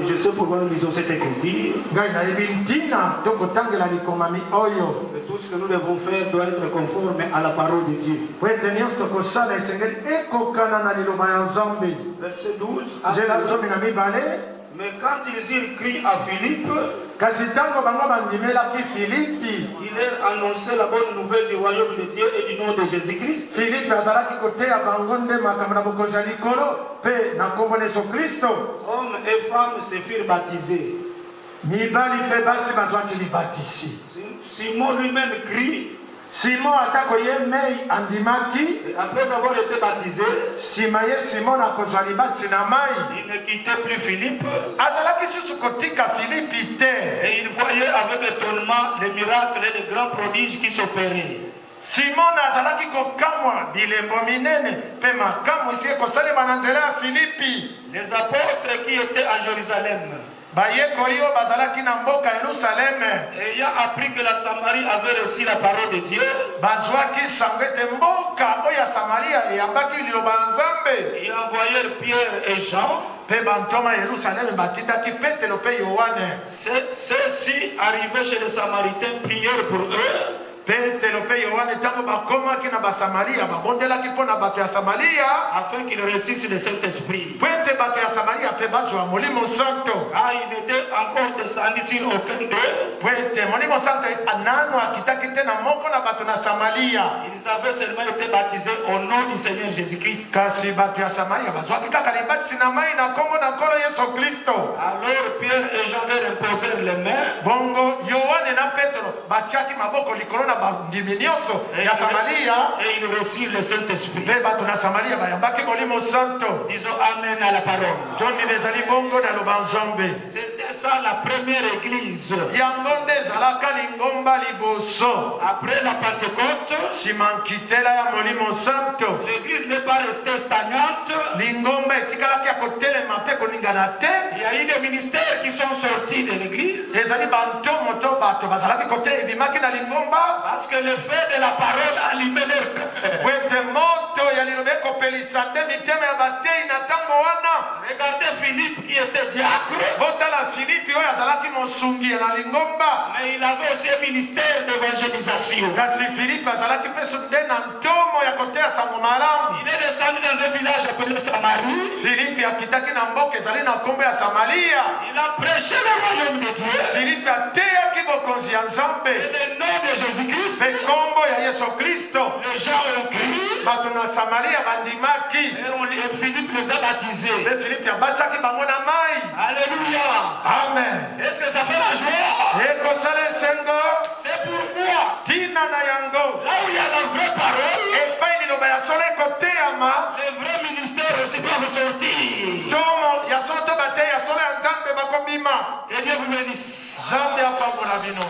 je sais pourquoi nous lisons cette écriture. Et tout ce que nous devons faire doit être conforme à la parole de Dieu. Verset 12. Mais quand ils eurent crié à Philippe, il leur annonçait la bonne nouvelle du royaume de Dieu et du nom de Jésus-Christ. Hommes et femmes se firent baptiser. Simon lui-même crie. Simon après avoir été baptisé, il ne quittait plus Philippe. Et il voyait avec étonnement les miracles et les grands prodiges qui s'opéraient. Simon azalaki kokamwa bilembo minene pe makambo isi ekosalema na nzela ya Filipi. Les apôtres qui étaient à Jérusalem, bayekoli oyo bazalaki na mboka Yerusalem, ayant appris que la Samarie avait reçu la parole de Dieu, bazwaki sango ete mboka oyo ya Samaria eyambaki liloba na Nzambe. Ils envoyèrent Pierre et Jean. Pe bantoma Yerusalem batindaki Petelo pe Yohane. Ceux-ci arrivés chez les Samaritains prièrent pour eux. Petelo pe Yohane tango bakomaki na Basamaria babondelaki mpo na bato ya Samaria afin qu'ils réussissent le Saint-Esprit. Po ete bato ya Samaria pe bazwa Molimo Santo. Il n'était encore descendu sur aucun d'eux. Po ete Molimo Santo anano akitaki te na moko na bato na Samaria. Ils avaient seulement été baptisés au nom du Seigneur Jésus-Christ. Kasi bato ya Samaria bazwaki kaka libatisi na mai na kombo na nkolo Yesu Kristo. Alors Pierre et Jean leur imposèrent les mains. Bongo Yohane na Petro batiaki maboko likolo na bandiminyoso ya Samaria et ils reçurent le Saint-Esprit. Pe bato na Samaria bayambaki Molimo Santo. Disons amen à la parole. Jondi nezali bongo na loba Nzambe. C'était ça la première église. Yango nde ezalaka lingomba liboso. Après la Pentecôte, simankitela ya Molimo Santo, l'église n'est pas restée stagnante. Lingomba etikalaki ya kotelema mpe koningana te. Il y a eu des ministères qui sont sortis de l'église. Ezali bantomo to bato bazalaki kote ebimaki na lingomba parce que le fait de la parole allumait leur cœur. Wete moto ya liloba ekopelisa nde mitema ya batei na ntango wana. Regardez Philippe qui était diacre. Botala Philippe oyo azalaki mosungi na lingomba. Mais il avait aussi un ministère d'évangélisation. Kasi Philippe azalaki mpe nde na ntomo ya koteya sango malamu. Il est descendu dans un village appelé Samarie. Philippe akitaki na mboka ezali na nkombo ya Samaria. Il a prêché le royaume de Dieu. Philippe ateyaki bokonzi ya Nzambe. Et le nom de Jésus-Christ. Pe kombo ya Yesu Kristo. Les gens ont crié. Bato na Samaria bandimaki. Et Philippe les a baptisés. Pe Philippe abataki bango na mai. Alléluia. Amen. Est-ce que ça fait la joie? Ekosala esengo. C'est pourquoi. Tina na yango. Là où il y a la vraie parole. Epai liloba ya solo ekoteyama. Les vrais ministères aussi doivent sortir. Tomo ya solo to bateya ya solo ya Nzambe bakobima. Et Dieu vous bénisse. Nzambe apambola bino.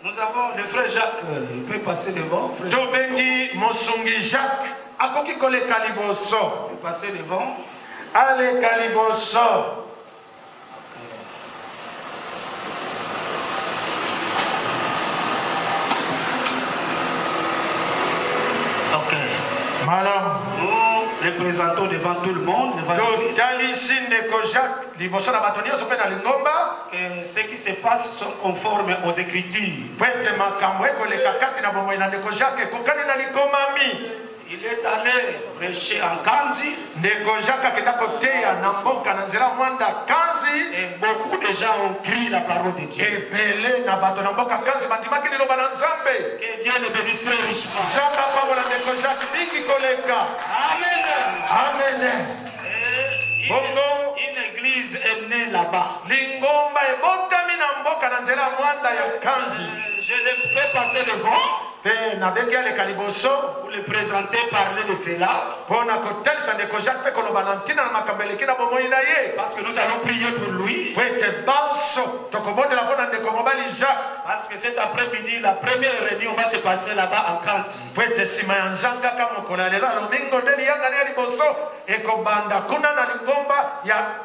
Nous avons le frère Jacques, il peut passer devant. Tobengi mosungi Jacques akoki koleka liboso. Il peut passer devant. Aleka liboso. Ok. Malam. Nous représentons devant tout le monde. Ce qui se passe sont conformes aux Écritures. Il est allé prêcher en Kanzi. Et beaucoup de gens ont crié la parole de Dieu. Que Dieu le bénisse très richement. Amen. Amen. Une église est née là-bas. Je le fais passer devant. Pour le présenter, parler de cela. Parce que nous allons prier pour lui. Parce que cet après-midi, la première réunion va se passer là-bas en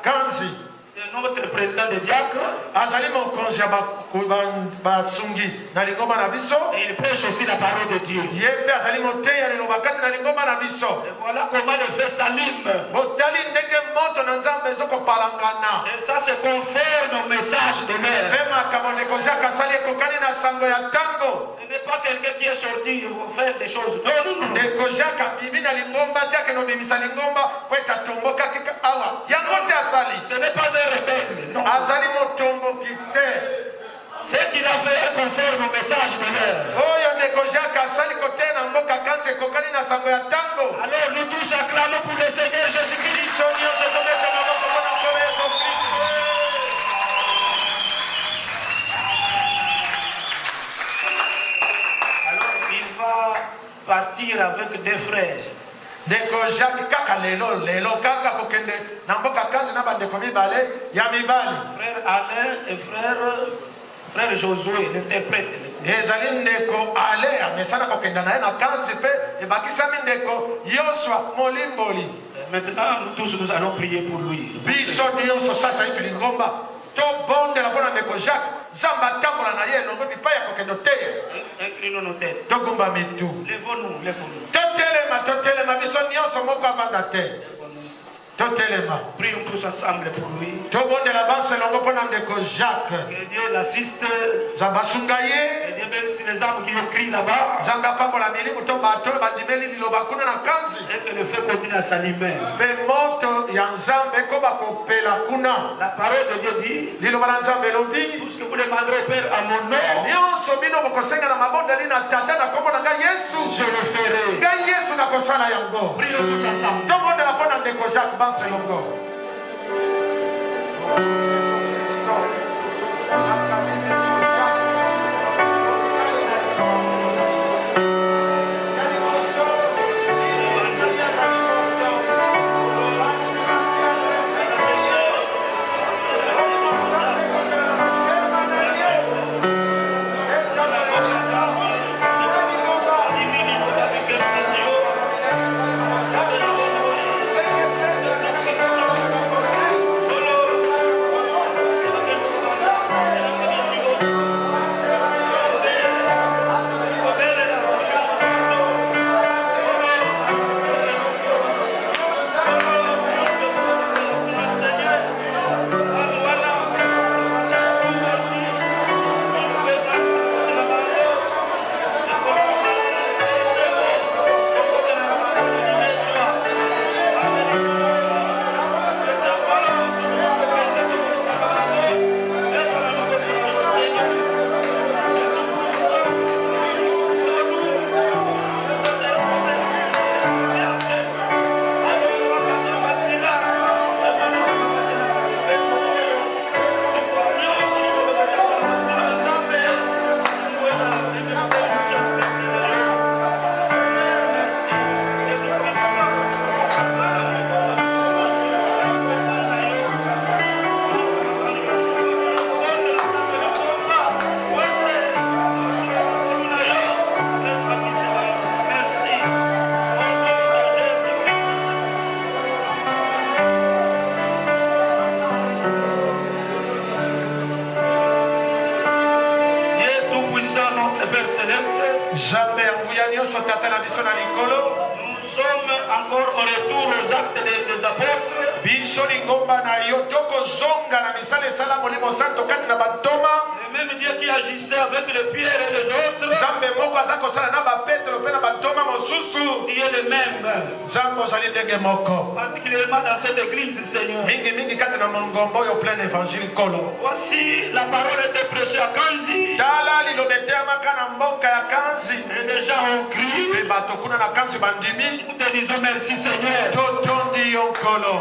Kanzi. notre président de diacre. azali mokonzi ya basungi na lingomba na biso. Et il prêche aussi la parole de Dieu. ye mpe azali moteya liloba kati na lingomba na biso. Et voilà comment le feu s'allume. botali ndenge moto na nzambe ezokopalangana. Et ça se conforme au message de l'heure. mpe makambo ndeko jacques asali ekokani na sango ya ntango. Ce n'est pas quelqu'un qui est sorti pour faire des choses. Non, non, non. ndeko jacques abimi na lingomba te akende obimisa lingomba po ete atombokaki awa yango te asali. Ce n'est pas un rebelle. Non. azali motomboki te. Ce qu'il a fait est conforme au message de l'heure. oyo ndeko jacques asali koteya na mboka kanti ekokani na sango ya ntango. Alors nous tous acclamons pour le Seigneur Jésus-Christ. biso nyonso tomesa maboko mpona nkolo yesu kristo. Alors il va partir avec des frères. ndeko jacques kaka lelo kaka kokende na mboka kanzi na bandeko mibale ya mibali. Frère Alain et frère Josué, l'interprète. ezali ndeko ale amesana kokenda na ye na kanzi mpe ebakisami ndeko yoswa molimboli. Maintenant, nous tous nous allons prier pour lui. biso nyonso sasa itu lingomba tobondela mpona ndeko jacques nzambe atambola na ye elongo bipai ya kokende oteya. Inclinons nos têtes. togumba mitu. Lèvons-nous, lèvons-nous. totelema biso nyonso moko avanda te. totelema Prions tous ensemble pour lui. tobondela banso elongo mpona ndeko jacques. Que Dieu l'assiste. nzambe asunga ye. Et Dieu, même si les âmes qui écrivent là-bas, nzambe apambola milimu to bato bandimeli liloba kuna na kanzi. et que le feu continue à s'allumer. mpe moto ya nzambe ekoba kopela kuna. La parole de Dieu dit, liloba na nzambe elobi tout ce que vous demanderez au Père à mon nom, nyonso bino bokosenga na mabondeli na tata na kombo na ngai yesu. je le ferai. ngai yesu nakosala yango. Prions tous ensemble. tobondela mpona ndeko jacques banso elongo. nzambe ya nguya nyonso tata na biso na likolo. Nous sommes encore au retour aux actes des apôtres. biso lingomba na yo tokozonga na misala esala molimo santo kati na bantoma. Le même Dieu qui agissait avec les pierres et les autres, nzambe moko aza kosala na bapetelo mpe na bantoma mosusu. qui est le même, nzambe ozali ndenge moko particulièrement dans cette église, Seigneur. mingimingi kati na mongombo oyo plein évangile kolo. Voici la parole était prêchée à Kanzi. tala liloba eteyamaka na mboka ya kanzi. Et les gens ont crié. mpe bato kuna na kanzi bandimi. Nous te disons merci, Seigneur. totondi yo nkolo.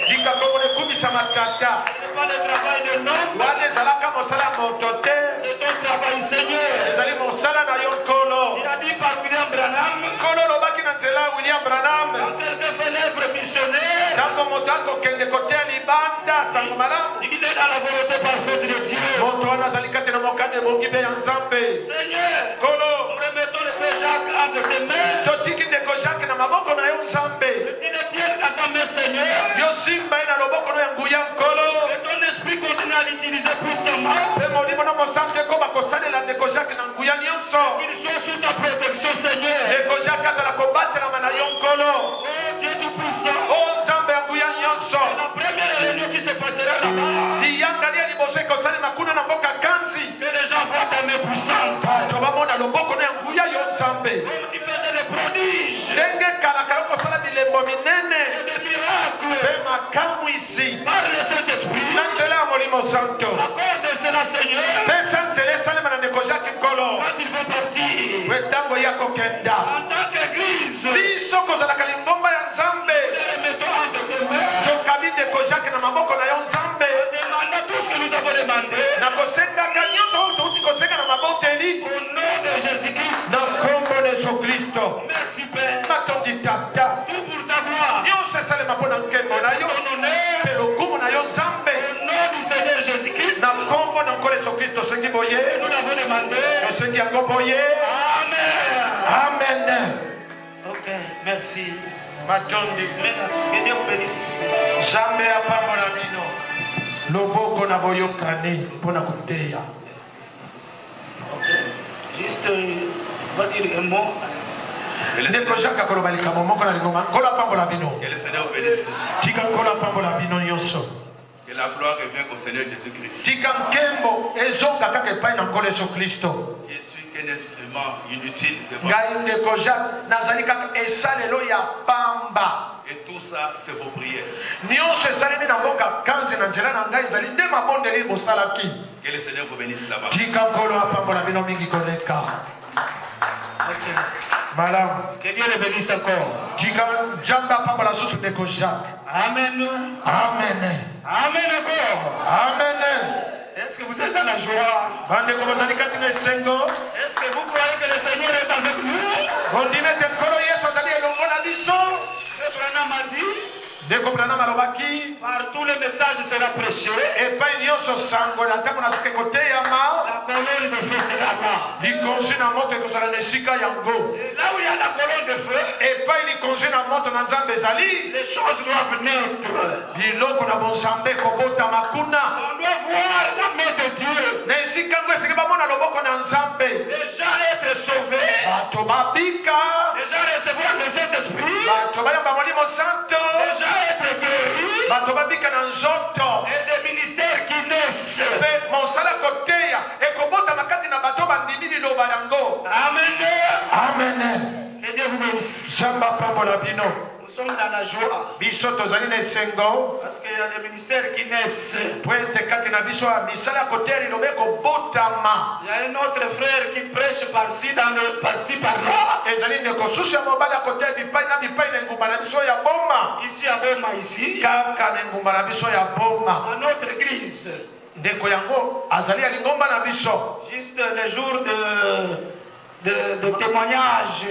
tika kombo nekumisa matata. C'est pas le travail de l'homme, wana ezalaka mosala moto te. c'est ton travail, Seigneur. ezali mosala na yo nkolo. Il a dit par William Branham, nkolo olobaki na nzela ya william branham. quand quelqu'un fait l'œuvre missionnaire, ntango moto akokende koteya libanda sango malamu. il est dans la volonté parfaite de Dieu. moto wana azali kati na mokanda ebongi mpe ya nzambe. Seigneur, nkolo nous remettons le Père Jacques entre tes mains. totiki ndeko jacques na maboko na yo nzambe. Il est bien à ta main, Seigneur. yo simba ye na loboko no ya nguya nguya nkolo. Et ton esprit continue à l'utiliser puissamment. Pe molimo na mosantu ekoma kosalela ndeko Jacques na nguya nyonso. Qu'il soit sous ta protection, Seigneur. Ndeko Jacques azala kobatelama na yo nkolo. Oh Dieu Tout-Puissant. O nzambe ya nguya nyonso. La première réunion qui se passera là-bas. Liyanga lia liboso ekosalema kuna na mboka Ganzi. Que les gens voient ta main puissante. Bato bamona loboko na nguya yo nzambe. Comme tu faisais des prodiges. Ndenge kalaka yo kosala bilembo minene. Et des miracles. Pe makamu isi. Par le Saint-Esprit. Na nzela ya molimo santo. Accorde cela, Seigneur. Pesa nzela esalema na ndeko Jacques nkolo. Quand il veut partir. We ntango ya kokenda. En tant qu'église. Biso kozalaka lingomba ya nzambe. Mettons entre tes mains. Tokabi ndeko Jacques na maboko na yo nzambe. Demande tout ce que nous avons demandé. Na kosengaka nyonso oyo touti kosenga na maboteli. Au nom de Jésus-Christ. Na nkombo na Yesu Kristo. Merci, Père. Matondi tata. Tout pour ta gloire. Nyonso esalema mpo na nkembo na yo. Ton honneur. Mpe lokumu na yo nzambe. Au nom du Seigneur Jésus-Christ. Na nkombo na nkolo Yesu Kristo osengi boye. Nous l'avons demandé. Osengi yango boye. Amen. Amen. Ok, merci. Matondi. Que Dieu vous bénisse. Nzambe apambola bino. Loboko na boyokani mpona koteya. Juste, on va dire un mot. Ndeko Jacques akoloba likambo moko na lingomba. Nkolo apambola bino. Que le Seigneur vous bénisse. Tika nkolo apambola bino nyonso. Que la gloire revienne au Seigneur Jésus-Christ. Tika nkembo ezonga kaka epai na nkolo Yesu Kristo. Je suis qu'un instrument inutile de Ngai ndeko Jacques nazali kaka esalelo ya pamba. Et tout ça, c'est vos prières. Nyonso esalemi na mboka Ganzi na nzela na ngai ezali nde mabondeli bosalaki. Que le Seigneur vous bénisse là-bas. Tika nkolo apambola bino mingi koleka. Ok. Malamu. Que Dieu le bénisse encore. Tika nzambe apambola susu ndeko Jacques. Amen. Amen. Amen encore. Amen. Est-ce que vous êtes dans la joie? Bandeko bazali kati na esengo. Est-ce que vous croyez que le Seigneur est avec nous? Ondima ete nkolo Yesu azali elongo na biso. Le Branham a dit, Ndeko Branham alobaki partout le message sera prêché. epai nyonso sango na ntango nasika ekoteyama La colonne de feu sera là. likonzi na moto ekozala na esika yango. Et là où il y a la colonne de feu, Epai likonzi na moto na nzambe ezali les choses doivent naître. biloko na bonzambe ekobotama kuna. On doit voir la main de Dieu. Na esika yango esiki bamona loboko na nzambe. Les gens être sauvés. Bato babika. Les gens recevoir le Saint-Esprit. Bato bayamba molimo santo. Les gens être guéris. Bato babika na nzoto. Et des ministères qui naissent. Mpe mosala koteya ekobotama kati na bato bandimi liloba yango. Amen. Amen. Que Dieu vous bénisse. Nzambe apambola bino. Nous sommes dans la joie. Biso tozali na esengo. Parce qu'il y a des ministères qui naissent. Po ete kati na biso ya misala ya koteya liloba ekobotama. Il y a un autre frère qui prêche par-ci, par-ci, par-là. Ezali ndeko susu ya mobali ya koteya bipai na bipai na engumba na biso ya boma. Ici à Boma, ici. Kaka na engumba na biso ya boma. À notre église. Ndeko yango azali ya lingomba na biso. Juste les jours de témoignage.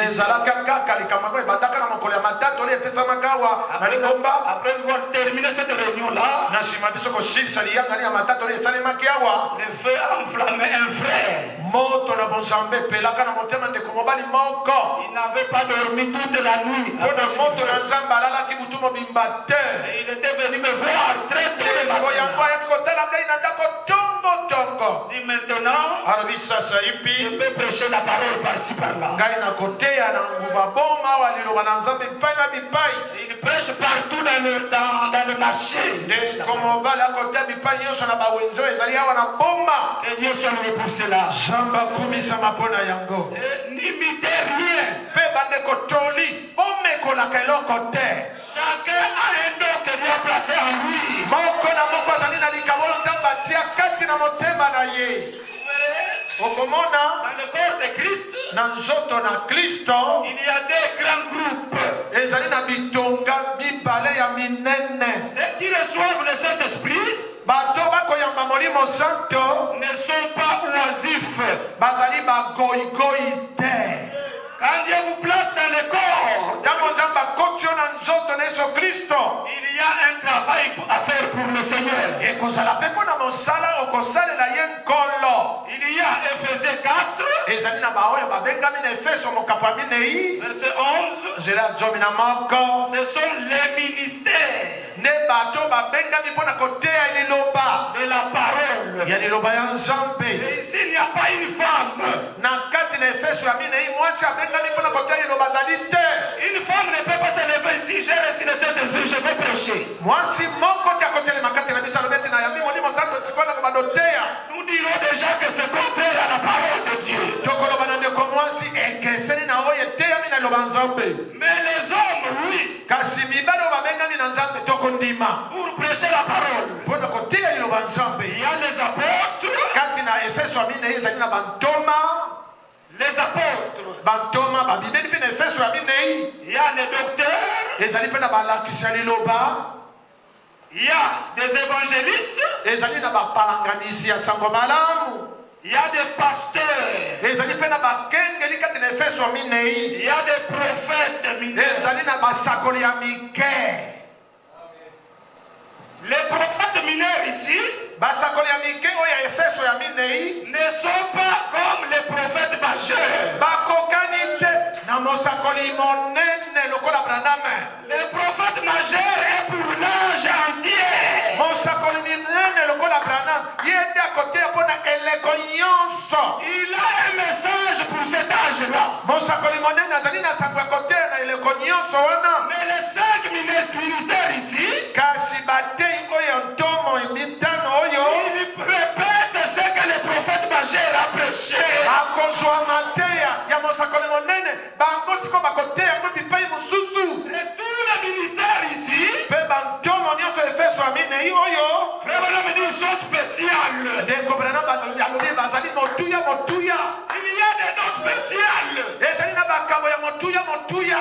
Ezalaka kaka likambo yango ebandaka na mokolo ya matatu oyo epesamaka awa na lingomba. Après avoir terminé cette réunion-là, Na nsima biso kosilisa liyangani ya matatu oyo esalemaki awa. le feu a enflammé un frère. Moto na bonzambe epelaka na motema ndeko mobali moko. Il n'avait pas dormi toute la nuit. Mpo na moto na nzambe alalaki butu mobimba te. Et il était venu me voir très très Ndeko yango matin. ayaki kotala ngai na ndako tongo. Et maintenant, alobi sasa je ipi peux prêcher la parole par-ci par-là. ngai na koteya na nguba boma awa liloba na nzambe bipai na bipai. Il prêche partout dans le marché. ndeko mobali akoteya bipai nyonso na bawenzo ezali awa na boma. Et Dieu soit loué pour cela. nzambe akumisama mpo na yango. Et n'imitez rien. mpe bandeko toli bomekolaka eloko te. Chacun a un don que Dieu a placé en lui. moko na moko azali na likambo oyo nzambe atia kati na motema na ye. okomona Dans le corps de Christ, na nzoto na Kristo il y a deux grands groupes. ezali na bitonga mibale ya minene. Ceux qui reçoivent le Saint-Esprit bato bakoyamba molimo santo ne sont pas oisifs. bazali bagoyigoyi te. Quand Dieu vous place dans le corps, ntango nzambe akoti yo na nzoto na yesu kristo il y a un travail à faire pour le Seigneur. ekozala mpe mpo na mosala okosalela ye nkolo. Il y a Ephésiens 4, ezali na baoyo babengami na efeso mokapo ya minei verset 11. nzela zomi na moko. Ce sont les ministères. ne bato babengami mpona koteya liloba de la parole. ya liloba ya nzambe. Et ici, il n'y a pas une femme. Na kati na efeso ya minei mwasi abengami mpona koteya liloba azali te. Une femme ne peut pas se lever ici. J'ai reçu le Saint-Esprit, je vais prêcher. Mwasi moko te akotelema kati na biso alobeti na yami molimo santo mpona kobadoteya. Nous dirons déjà que c'est contraire à la parole de Dieu. Tokoloba na ndeko mwasi ekeseni na oyo eteyami na liloba nzambe. Mais les hommes, oui, Kasi mibali oyo babengami na nzambe tokondima pour prêcher la parole. mpona koteya liloba nzambe. Il y a les apôtres. Kati na efeso ya minei ezali na bantoma. Les apôtres. Bantoma babimeli mpe na efeso ya minei. Il y a les docteurs. Ezali mpe na balakisi ya liloba. Il y a des évangélistes. Ezali na bapalanganisi ya sango malamu. Il y a des pasteurs. Ezali mpe na bakengeli kati na efeso ya minei. Il y a des prophètes mineurs. Ezali na basakoli ya mike. Les prophètes mineurs ici basakoli ya mike oyo ya efeso ya minei ne sont pas comme les prophètes majeurs. bakokani te na mosakoli monene lokola Branham. Les prophètes majeurs est pour l'âge entier. mosakoli minene lokola Branham ye nde akoteya mpona eleko nyonso. Il a un message pour cet âge-là. mosakoli monene azali na sango ya koteya na eleko nyonso wana. Mais les 5 ministères ici, kasi batei oyo ntomo mitano oyo ils répètent ce que les prophètes majeurs ont prêché. akozwa mateya ya mosakoli monene bango siko bakoteya yango bipai mosusu. Et tous les ministères ici, mpe bantomo nyonso efeso ya minei oyo vraiment me dit ils sont spéciales. ndeko Branham alobi bazali motuya motuya. Il y a des noms spéciales. ezali na makambo ya motuya motuya.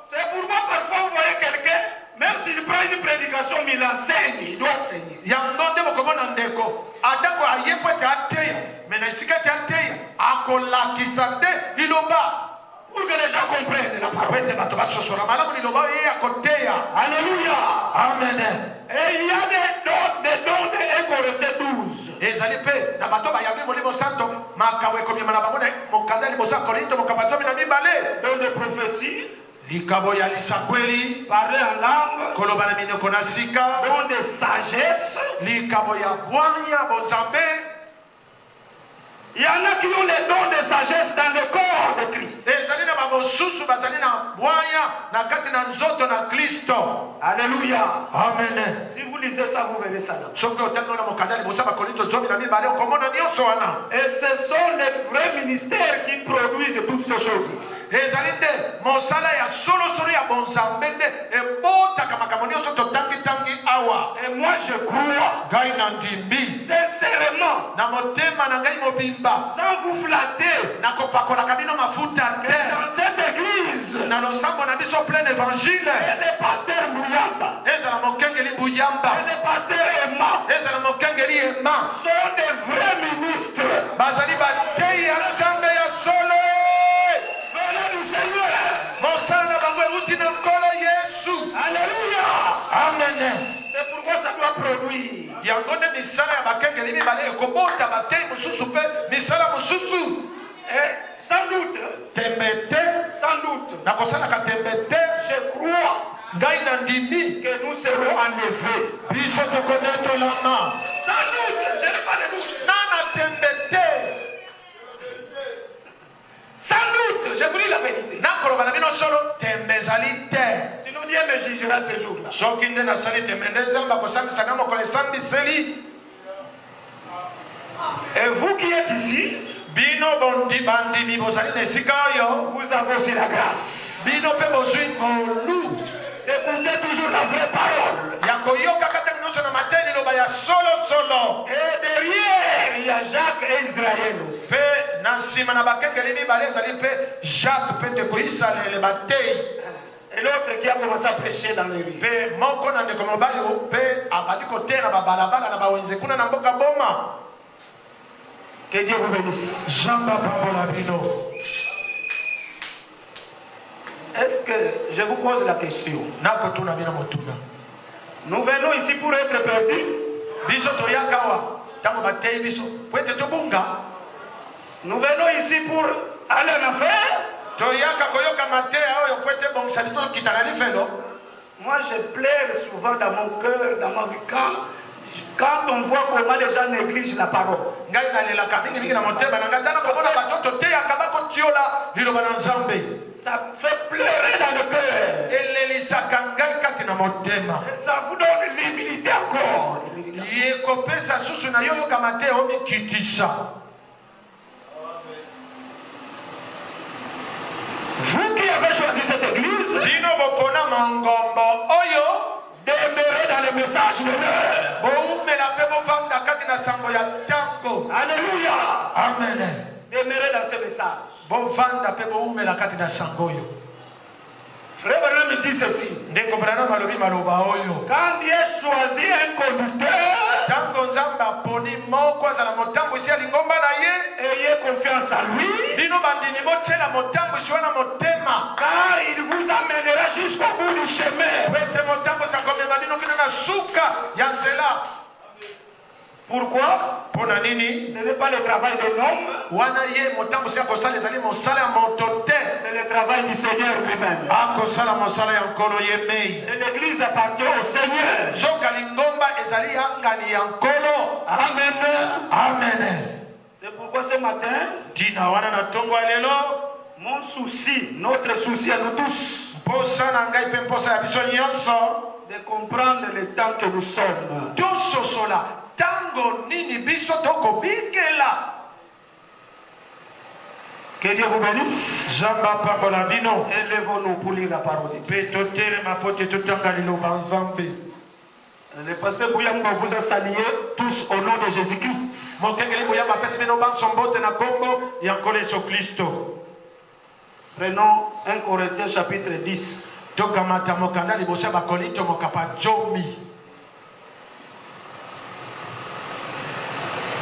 C'est pourquoi parfois vous voyez quelqu'un, même s'il prend une prédication, mais il enseigne, il doit enseigner. yango nde bokomona ndeko atako aye po ete ateya me na esika ete ateya akolakisa nde liloba Pour que les gens comprennent la parole. po ete bato basosola malamu liloba oyo ye akoteya. Alléluia. amen. Et il y a des dons de 1 Corinthiens 12. ezali mpe na bato bayabi molimo santo makambo ekomema na bango na mokanda liboso ya korinto mokambo ya 12. Dons de prophétie, likambo ya lisakweli parler en langue, koloba na minoko na sika dons de sagesse. likambo ya bwanya bonzambe. Il y en a qui ont les dons de sagesse dans le corps de Christ. ezali na bamosusu bazali na bwanya na kati na nzoto na kristo. Alléluia. amen. Si vous lisez ça, vous verrez ça là. soki otangi na mokanda liboso ya bakorinto 12 okomona nyonso wana. Et ce sont les vrais ministères qui produisent toutes ces choses. ezali nde mosala ya solosolo ya bonzambe nde ebotaka makambo nyonso totangitangi awa. Et moi je crois ngai na ndimbi sincèrement, na motema na ngai mobimba sans vous flatter, nakopakolaka bino mafuta te dans cette église, na losambo na biso plein évangile. les pasteurs Mouyamba, ezala mokengeli buyamba les pasteurs Emma ezala mokengeli ema sont des vrais ministres. bazali batei ya nzambe ya solo. Venez du Seigneur. mosala na bango euti na nkolo yesu. Alléluia. amen. C'est pourquoi ça doit produire. yango nde misala ya bakengeli mibale ekobota batei mosusu mpe misala mosusu. Et sans doute, tembe te sans doute, nakosalaka tembe te. je crois ngai na ndimi que nous serons enlevés. biso tokonetolama. Sans doute, je n'ai pas de doute. nana tembe te. Sans doute, je vous dis la vérité. nakoloba na bino solo tembe ezali te. Sinon Dieu me jugera ce jour-là. soki nde nasali tembe nde nzambe akosambisa na mokolo esambiseli. Et vous qui êtes ici, bino bandimi bozali na esika oyo vous avez aussi la grâce bino mpe bozwi ngolu d'écouter toujours la vraie parole. ya koyoka kata nyonso na matei liloba ya solosolo. Et derrière, il y a Jacques et Israël aussi. mpe na nsima na bakengeli mibale ezali mpe jacques mpe ndeko isalele batei. Et l'autre qui a commencé à prêcher dans les rues. mpe moko na ndeko mobali mpe abandi koteya na babalabala na bawenze kuna na mboka boma. Que Dieu vous bénisse. jean bapambola bino. Est-ce que je vous pose la question? nakotuna bino motuna. Nous venons ici pour être perdus. biso toyaka awa ntango batei biso po ete tobunga. Nous venons ici pour aller en enfer. toyaka koyoka mateya oyo po ete bongisa biso tokita na lifelo. Moi, je pleure souvent dans mon cœur, dans ma vie, quand on voit comment les gens négligent la parole. Ça fait pleurer dans le cœur. Et ça vous donne l'humilité encore. Vous qui avez choisi cette église, demeurez dans le message de l'heure. Alléluia. Amen. Demeurez dans ce message. Frère Branham me dit ceci. Quand Dieu choisit un conducteur, ayez confiance en lui, car il vous amènera jusqu'au bout du chemin. Pourquoi? Ce n'est pas le travail de l'homme, c'est le travail du Seigneur lui-même. Et l'église appartient au Seigneur. Amen. Amen. C'est pourquoi ce matin, mon souci, notre souci à nous tous, de comprendre le temps que nous sommes. Que Dieu vous bénisse. Élevons-nous pour lire la parole de Dieu. Le pasteur Bouyam vous a salué tous au nom de Jésus-Christ. Prenons 1 Corinthiens chapitre 10.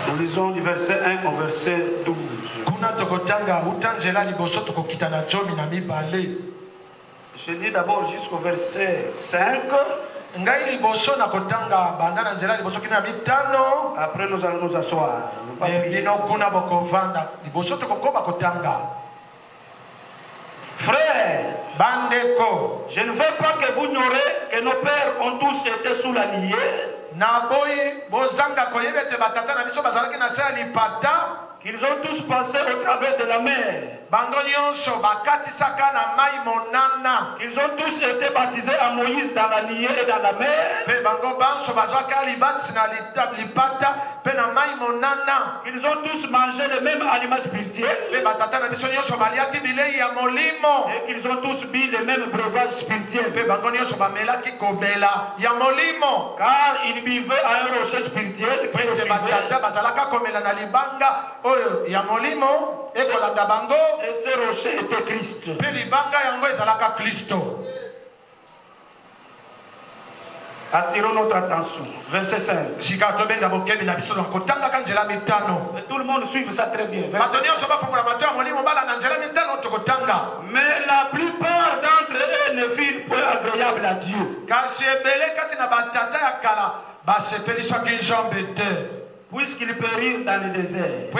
Nous lisons du verset 1 au verset 12. Je lis d'abord jusqu'au verset 5. Après nous allons nous asseoir. Frère, je ne veux pas que vous ignorez que nos pères ont tous été sous la liée. Qu'ils ont tous passé au travers de la mer. Ils ont tous été baptisés à Moïse dans la liée et dans la mer. Ils ont tous mangé le même aliment spirituel. Et qu'ils ont tous bu le même breuvage spirituel. Car ils vivaient à un rocher spirituel. Et ce rocher était Christ. Attirons notre attention. Verset 5. Et tout le monde suit ça très bien. Mais la plupart d'entre eux ne furent pas agréables à Dieu. Puisqu'ils périrent dans le désert.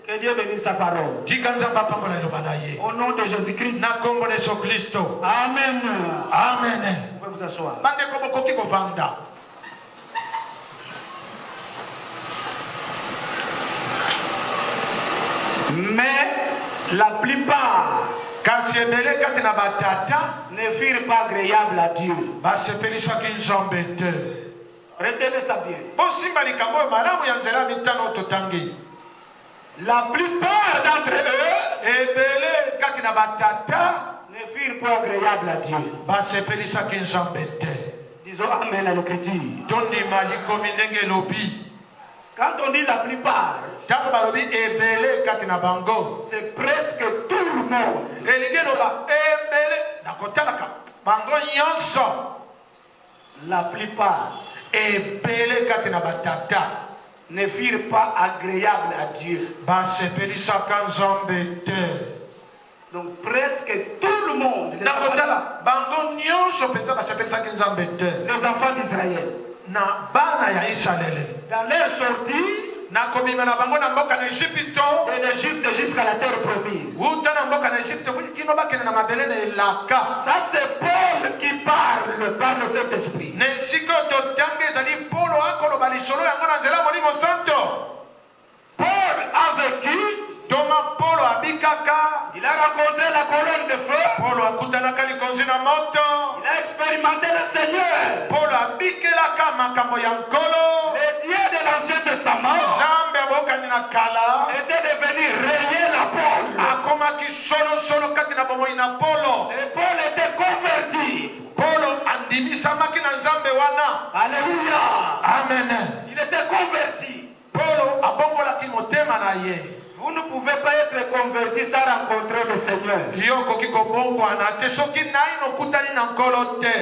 Que Dieu bénisse sa parole. Au nom de Jésus-Christ. Amen. Amen. Vous pouvez vous asseoir. Mais la plupart ne furent pas agréables à Dieu. Retenez ça bien. La plupart d'entre eux ne furent pas agréables à Dieu. Disons Amen à l'écriture. Quand on dit la plupart, c'est presque tout le monde. La plupart ne furent pas agréables à Dieu. Donc presque tout le monde, les enfants d'Israël, dans leur sortie, nakobimela bango na mboka na Egypte de l'Égypte jusqu'à la terre promise. uta na mboka na Egypte kino bakende na mabele na elaka. Ça c'est Paul qui parle par le Saint-Esprit. na esika totange ezali Polo akoloba lisolo yango na nzela molimo santo. Paul a vécu, toma Polo abikaka. il a rencontré la colonne de feu, Polo akutanaka likonzi na moto. il a expérimenté le Seigneur. Polo abikelaka makambo ya nkolo. Le Dieu de l'Ancien Testament Nzambe abokani na kala était devenu réel à Paul. akomaki solo kati na bomoi na Polo. Et Paul était converti. Polo andimisamaki na Nzambe wana. Alléluia. Amen. Il était converti. Polo abongolaki motema na ye. Vous ne pouvez pas être converti sans rencontrer le Seigneur. Yo koki kobongwana te soki naino okutani na nkolo te.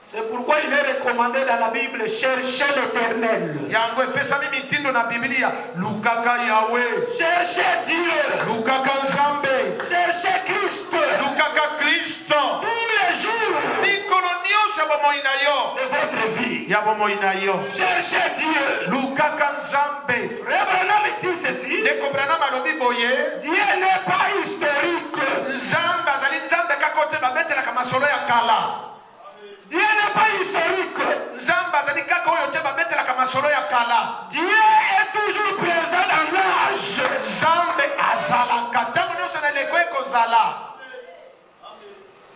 C'est pourquoi il est recommandé dans la Bible, cherchez l'Éternel. Yango epesami mitindo na Biblia, lukaka Yahweh, Cherchez Dieu. lukaka Nzambe, Cherchez Christ. lukaka Kristo. Tous les jours Mikolo nyonso ya bomoi na yo, de votre vie. ya bomoi na yo, Cherchez Dieu. lukaka Nzambe. Frère Branham dit ceci. Ndeko Branham alobi boye, Dieu n'est pas historique. Nzambe azali Nzambe kaka te babetelaka masolo ya kala. Dieu n'est pas historique. Nzambe azali kaka oyo te babetelaka masolo ya kala. Dieu est toujours présent dans l'âge. Nzambe azalaka ntango nyonso na eleko ekozala.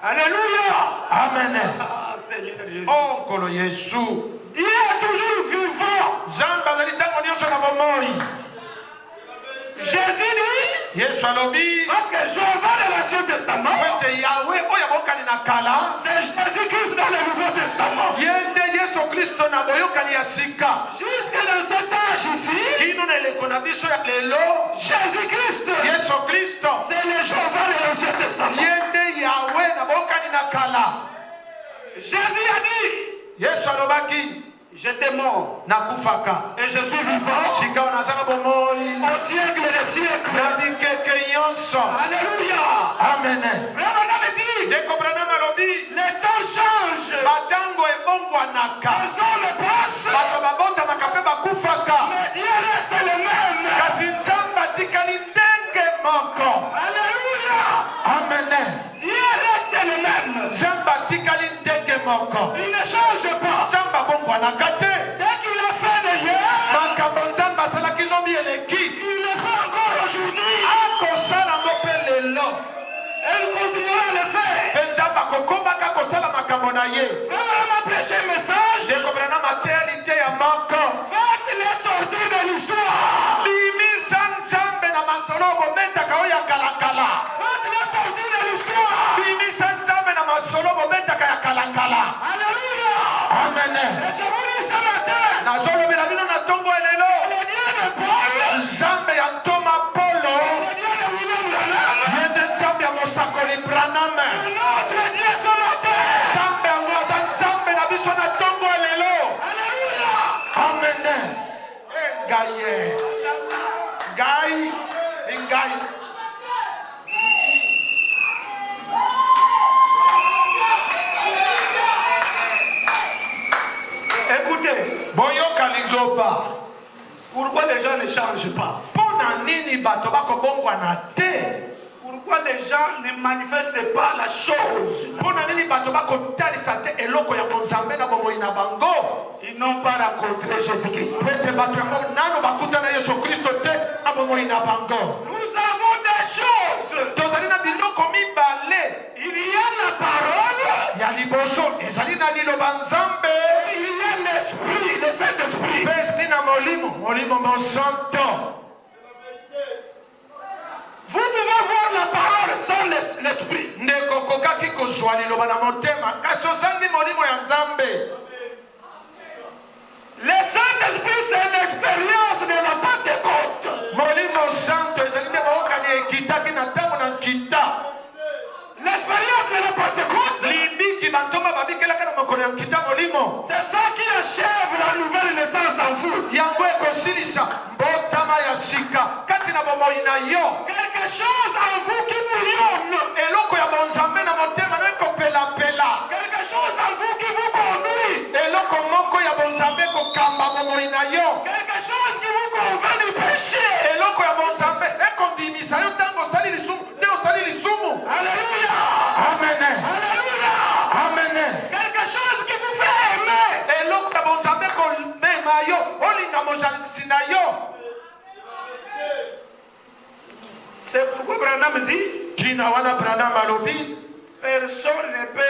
Alléluia. Amen. Ah, Seigneur Jésus. Oh nkolo Yesu. Dieu est toujours vivant. Nzambe azali ntango nyonso na bomoi. Jésus dit, Yesu alobi parce que Jéhovah de l'Ancien Testament, ete Yahweh oyo abokani na kala c'est Jésus-Christ dans le Nouveau Testament. ye nde Yesu Kristo na boyokani ya sika. Jusque dans cet âge ici, kino na eleko na biso ya lelo Jésus-Christ, Yesu Kristo c'est le Jéhovah de l'Ancien Testament. ye nde Yahweh na boyokani na kala. Jésus a dit, Yesu alobaki j'étais mort nakufaka et je suis vivant sika oyo naza na bomoi au siècle des siècles. na bikeke nyonso. Alléluia. Amen. Frère Branham dit, Ndeko Branham alobi les temps changent, batango ebongwanaka, les hommes passent, bato babotamaka mpe bakufaka, mais Dieu reste le même. kasi Nzambe atikali ndenge moko. Alléluia. Amen. Dieu reste le même. Nzambe atikali ndenge moko. Il ne change pas. Nzambe abongwanaka te. Ce qu'il a fait d'ailleurs, makambo Nzambe asalaki lobi eleki il le fait encore aujourd'hui. akosala ngo mpe lelo. Et il continuera à le faire. Mpe Nzambe akokombaka kosala makambo na ye. Frère Branham a prêché un message. Ndeko Branham ateyali te ya moko. Faites-les sortir de l'histoire. Bimisa Nzambe na masolo bometaka oyo ya kalakala. Faites-les sortir de l'histoire. Bimisa Nzambe na masolo bometaka ya kalakala. Alléluia. Amen. Et je vous dis ce matin, nazolobela bino na ntongo elelo le Dieu de Paul, Nzambe ya ntoma Polo le Dieu de William Branham, ye nde Nzambe ya mosakoli Branham. notre Dieu ce matin. Nzambe yango aza Nzambe na biso na ntongo elelo. Alléluia. Amen. Ngai ye ngai Écoutez, boyoka liloba. pourquoi les gens ne changent pas? Mpo na nini bato bakobongwana te? Pourquoi les gens ne manifestent pas la chose? Mpo na nini bato bakotalisa te eloko ya konzambe na bomoi na bango? Ils n'ont pas rencontré Jésus-Christ. Pete bato yango nano bakutana Yesu Kristo te na bomoi na bango. Nous avons des choses. Tozali na biloko mibale Il y a la parole, ya liboso ezali na liloba Nzambe il y a l'esprit, le Saint-Esprit. mpe ezali na molimo mosanto. Vous pouvez voir la parole sans l'esprit. Ndeko kokaki kozwa liloba na motema kasi ozangi molimo ya Nzambe. Le Saint-Esprit, c'est l'expérience de la Pentecôte. Molimo santo ezali nde boyokani ekitaki na ntango na nkita. L'expérience de la Pentecôte, Libiki bantoma babikelaka na mokolo ya nkita molimo. c'est ça qui achève la nouvelle naissance en vous. Yango ekosilisa mbotama ya sika kati na bomoi na yo. Quelque chose en vous qui bouillonne. Eloko ya bonzambe na motema no ekopelapela. Quelque chose en vous qui vous conduit. Eloko moko ya bonzambe kokamba bomoi na yo. Quelque chose Branham dit, tina wana Branham alobi personne ne peut